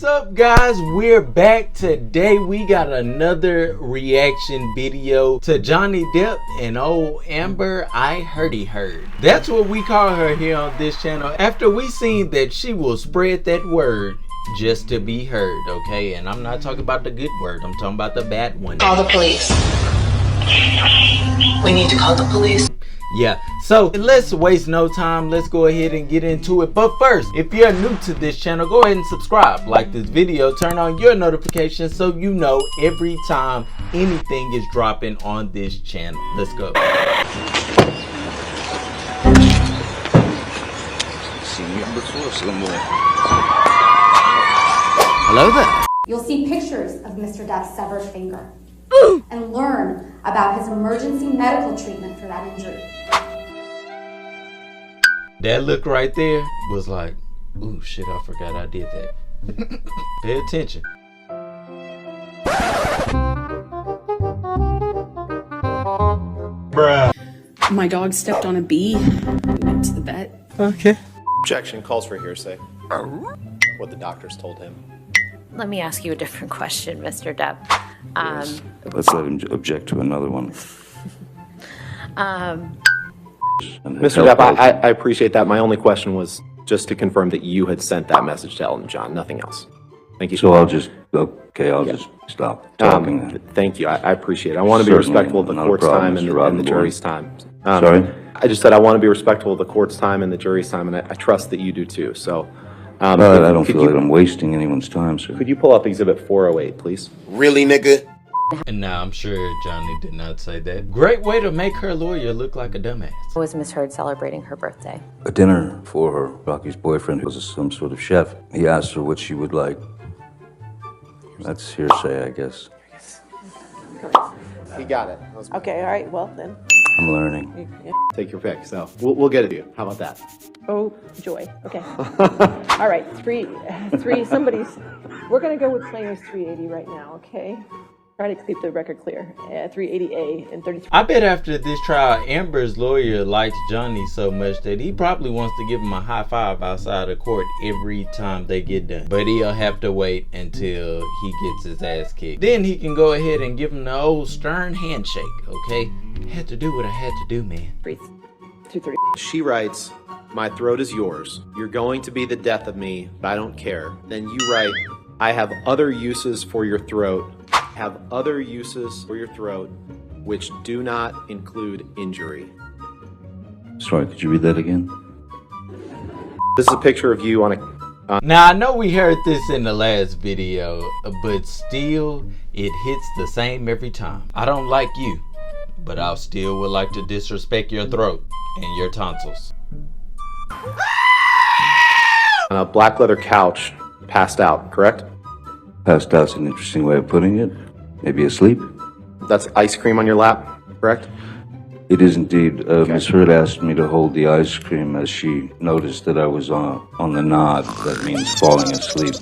up, guys? We're back. Today we got another reaction video to Johnny Depp and old Amber I heard. That's what we call her here on this channel, after we seen that she will spread that word just to be heard, okay? And I'm not talking about the good word, I'm talking about the bad one. Call the police. We need to call the police. Yeah, so let's waste no time. Let's go ahead and get into it. But first, if you're new to this channel, go ahead and subscribe, like this video, turn on your notifications so you know every time anything is dropping on this channel. Let's go. Hello there. You'll see pictures of Mr. Depp's severed finger and learn about his emergency medical treatment for that injury. That look right there was like, ooh, shit, I forgot I did that. Pay attention. Bruh. My dog stepped on a bee. Went to the vet. Okay. Objection calls for hearsay. What the doctors told him. Let me ask you a different question, Mr. Depp. Yes. Let's let him object to another one. Mr. Depp, I appreciate that. My only question was just to confirm that you had sent that message to Elton John, nothing else. Thank you. So I'll just stop talking. Thank you. I appreciate it. I want to be respectful of the court's time and the jury's time. Sorry? I just said I want to be respectful of the court's time and the jury's time, and I trust that you do too. So, I don't feel like I'm wasting anyone's time, sir. Could you pull up Exhibit 408, please? Really, nigga? And now I'm sure Johnny did not say that. Great way to make her lawyer look like a dumbass. Was misheard celebrating her birthday. A dinner for her. Rocky's boyfriend was some sort of chef. He asked her what she would like. That's hearsay, I guess. He got it. Okay, all right, well then. I'm learning. Take your pick. So we'll get it to you. How about that? Oh, joy. Okay. All right, three, somebody's, we're gonna go with Players 380 right now, okay? Try to keep the record clear. 380A and 33. I bet after this trial, Amber's lawyer likes Johnny so much that he probably wants to give him a high five outside of court every time they get done. But he'll have to wait until he gets his ass kicked. Then he can go ahead and give him the old stern handshake, okay? Had to do what I had to do, man. 3, 2, 3. She writes, "My throat is yours. You're going to be the death of me, but I don't care." Then you write, "I have other uses for your throat. Have other uses for your throat, which do not include injury." Sorry, could you read that again? This is a picture of you on a... Now, I know we heard this in the last video, but still, it hits the same every time. I don't like you, but I still would like to disrespect your throat and your tonsils. On a black leather couch, passed out, correct? Passed out's an interesting way of putting it. Maybe asleep? That's ice cream on your lap, correct? It is indeed. Miss Hurd asked me to hold the ice cream as she noticed that I was on the nod. That means falling asleep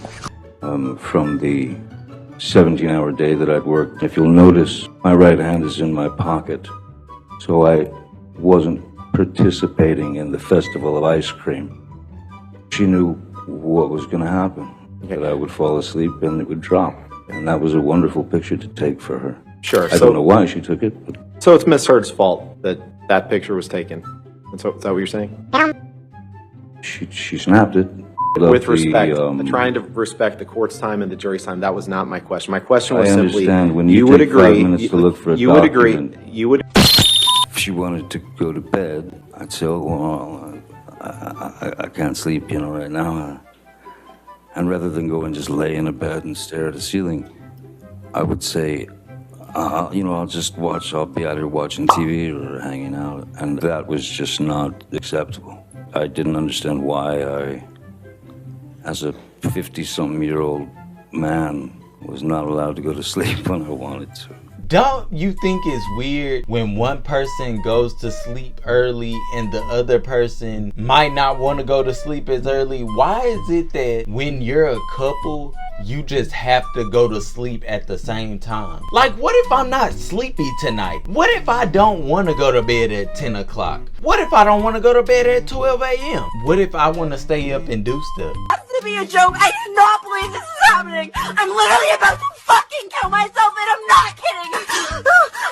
from the 17-hour day that I'd worked. If you'll notice, my right hand is in my pocket. So I wasn't participating in the festival of ice cream. She knew what was going to happen. That I would fall asleep and it would drop. And that was a wonderful picture to take for her. Sure. I don't know why she took it. But So it's Miss Heard's fault that that picture was taken. And so, is that what you're saying? she snapped it. With respect, trying to respect the court's time and the jury's time, that was not my question. My question was simply, when you would agree, 5 minutes to look for a you would document. agree, you would... If she wanted to go to bed, I'd say, oh, well, I can't sleep, right now. And rather than go and just lay in a bed and stare at the ceiling, I would say, I'll just watch, I'll be out here watching TV or hanging out. And that was just not acceptable. I didn't understand why I, as a 50-something-year-old man, was not allowed to go to sleep when I wanted to. Don't you think it's weird when one person goes to sleep early and the other person might not want to go to sleep as early? Why is it that when you're a couple, you just have to go to sleep at the same time? Like, what if I'm not sleepy tonight? What if I don't want to go to bed at 10 o'clock? What if I don't want to go to bed at 12 a.m.? What if I want to stay up and do stuff? That's to be a joke. I do not believe this is happening. kidding. I'm literally about to fucking kill myself, and I'm not kidding.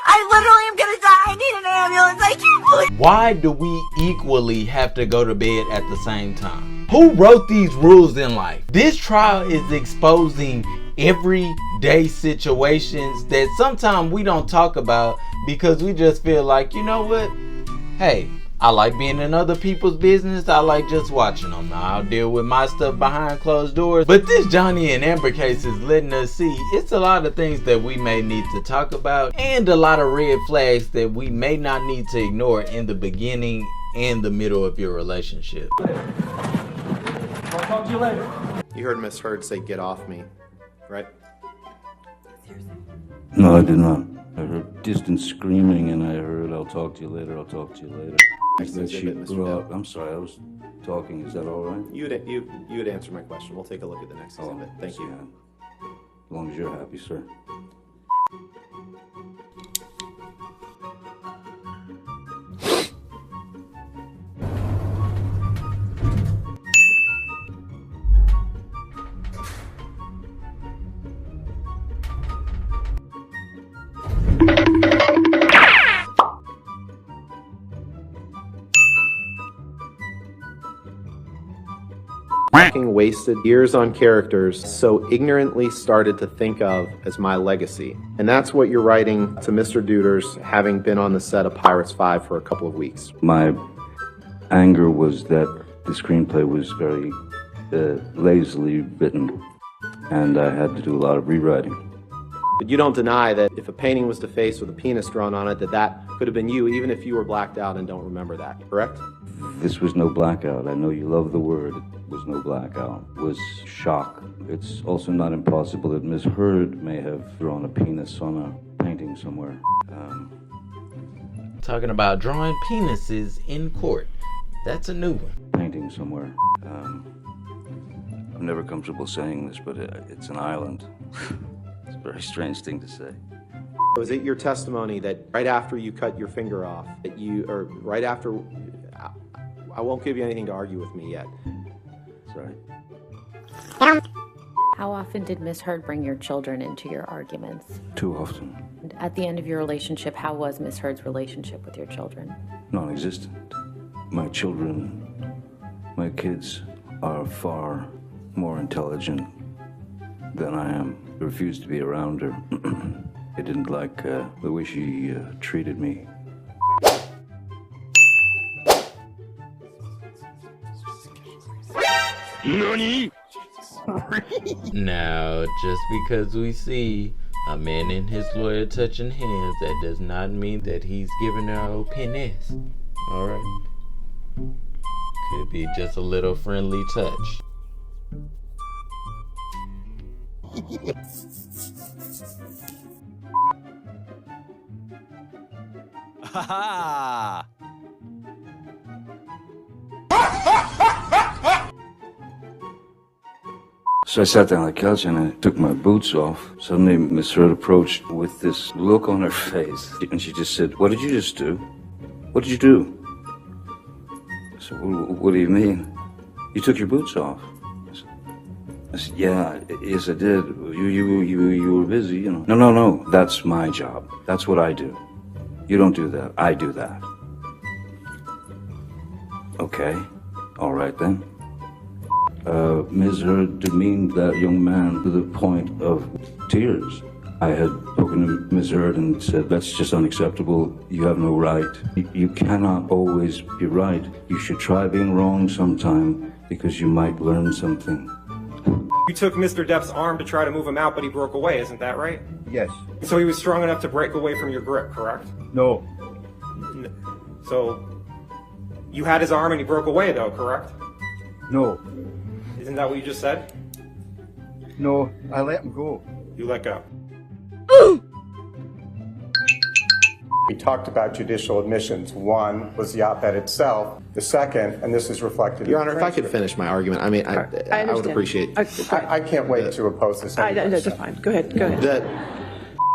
I literally am gonna die. I need an ambulance. I can't believe. Why do we equally have to go to bed at the same time? Who wrote these rules in life? This trial is exposing everyday situations that sometimes we don't talk about because we just feel like, you know what? Hey, I like being in other people's business. I like just watching them. I'll deal with my stuff behind closed doors. But this Johnny and Amber case is letting us see it's a lot of things that we may need to talk about and a lot of red flags that we may not need to ignore in the beginning and the middle of your relationship. I'll talk to you later. You heard Miss Heard say, "Get off me," right? No, I did not. I heard distant screaming, and I heard, "I'll talk to you later, I'll talk to you later." Next That she exhibit, Mr. brought, Depp. I'm sorry, I was talking. Is that all right? You would answer my question. We'll take a look at the next exhibit. Thank you. Yeah. As long as you're happy, sir. Fucking wasted years on characters so ignorantly started to think of as my legacy. And that's what you're writing to Mr. Deuters, having been on the set of Pirates 5 for a couple of weeks. My anger was that the screenplay was very lazily written, and I had to do a lot of rewriting. But you don't deny that if a painting was defaced with a penis drawn on it, that could have been you, even if you were blacked out and don't remember that, correct? This was no blackout. I know you love the word. It was no blackout. It was shock. It's also not impossible that Miss Heard may have drawn a penis on a painting somewhere. Talking about drawing penises in court. That's a new one. Painting somewhere. I'm never comfortable saying this, but it's an island. It's a very strange thing to say. Was it your testimony that right after you cut your finger off, that you, or right after, I won't give you anything to argue with me yet. Sorry. How often did Miss Heard bring your children into your arguments? Too often. And at the end of your relationship, how was Miss Heard's relationship with your children? Non-existent. My children, my kids are far more intelligent than I am. I refused to be around her. I didn't like the way she treated me. NANI? Now, just because we see a man and his lawyer touching hands, that does not mean that he's giving her a penis. Alright? Could be just a little friendly touch. Ha ha! So I sat down on the couch and I took my boots off. Suddenly Miss Heard approached with this look on her face. And she just said, "What did you just do? What did you do?" I said, "What do you mean? You took your boots off." I said, "Yeah, yes I did. You were busy, you know." No, that's my job. That's what I do. You don't do that. I do that. Okay, all right then. Ms. Heard demeaned that young man to the point of tears. I had spoken to Ms. Heard and said, "That's just unacceptable. You have no right. You cannot always be right. You should try being wrong sometime because you might learn something." You took Mr. Depp's arm to try to move him out, but he broke away, isn't that right? Yes. So he was strong enough to break away from your grip, correct? No. So you had his arm and he broke away, though, correct? No. Isn't that what you just said? No, I let him go. You let go. We talked about judicial admissions. One was the op-ed itself. The second, and this is reflected Your in the Honor, if I could finish my argument, I mean, I would appreciate. I can't wait to oppose this. That's fine. Go ahead.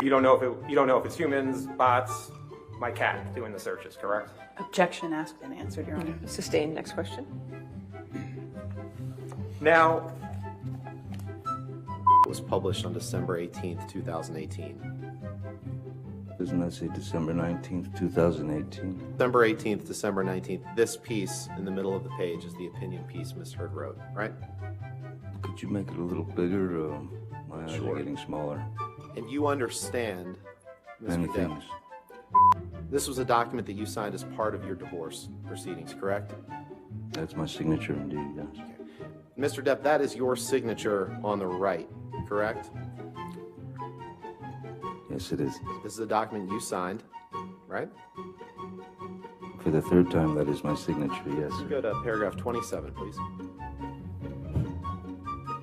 You don't know if it's humans, bots, my cat doing the searches, correct? Objection asked and answered, Your Honor. Sustained. Next question. Now, was published on December 18th, 2018. Doesn't that say December 19th, 2018? December 18th, December 19th. This piece in the middle of the page is the opinion piece Ms. Heard wrote, right? Could you make it a little bigger? My eyes are getting smaller. And you understand, Mr. Many Depp, things. this was a document that you signed as part of your divorce proceedings, correct? That's my signature indeed, yes. Okay. Mr. Depp, that is your signature on the right, correct? Yes, it is. This is a document you signed, right? For the third time, that is my signature, yes. Go to paragraph 27, please.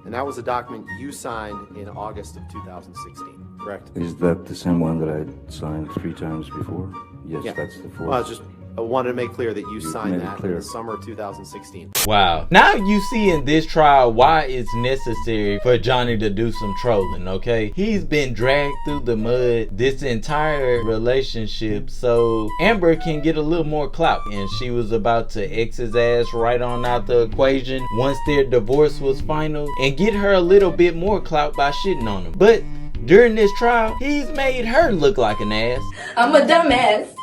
And that was a document you signed in August of 2016, correct? Is that the same one that I signed 3 times before? Yes, Yeah. that's the fourth. Well, I wanted to make clear that you signed made it that in clear. the summer of 2016. Wow. Now you see in this trial why it's necessary for Johnny to do some trolling, okay? He's been dragged through the mud this entire relationship so Amber can get a little more clout. And she was about to X his ass right on out the equation once their divorce was final and get her a little bit more clout by shitting on him. But during this trial, he's made her look like an ass. I'm a dumbass.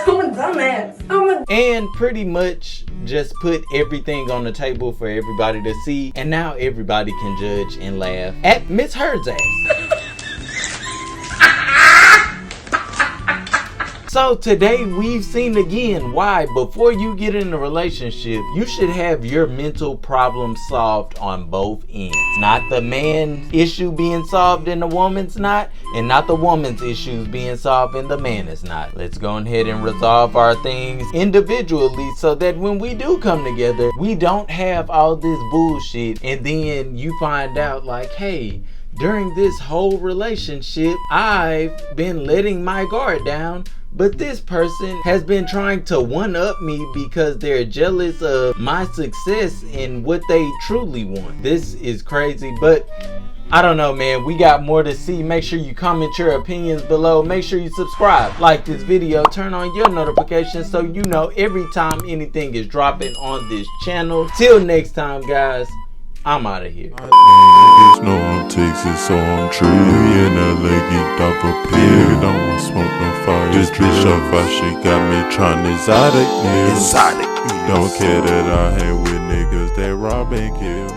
I'm a dumbass. And pretty much just put everything on the table for everybody to see. And now everybody can judge and laugh at Miss Heard's ass. So today we've seen again why before you get in a relationship, you should have your mental problems solved on both ends. Not the man issue being solved and the woman's not, and not the woman's issues being solved and the man is not. Let's go ahead and resolve our things individually so that when we do come together, we don't have all this bullshit and then you find out like, hey, during this whole relationship, I've been letting my guard down, but this person has been trying to one-up me because they're jealous of my success and what they truly want. This is crazy, but I don't know, man. We got more to see. Make sure you comment your opinions below. Make sure you subscribe, like this video, turn on your notifications so you know every time anything is dropping on this channel. Till next time, guys, I'm out of here. Niggas know I'm Texas, so I'm true. In LA, geeked off a pill. Don't want smoke, no fire. This bitch on fire, she got me trying exotic. Don't care that I hang with niggas that rob and kill.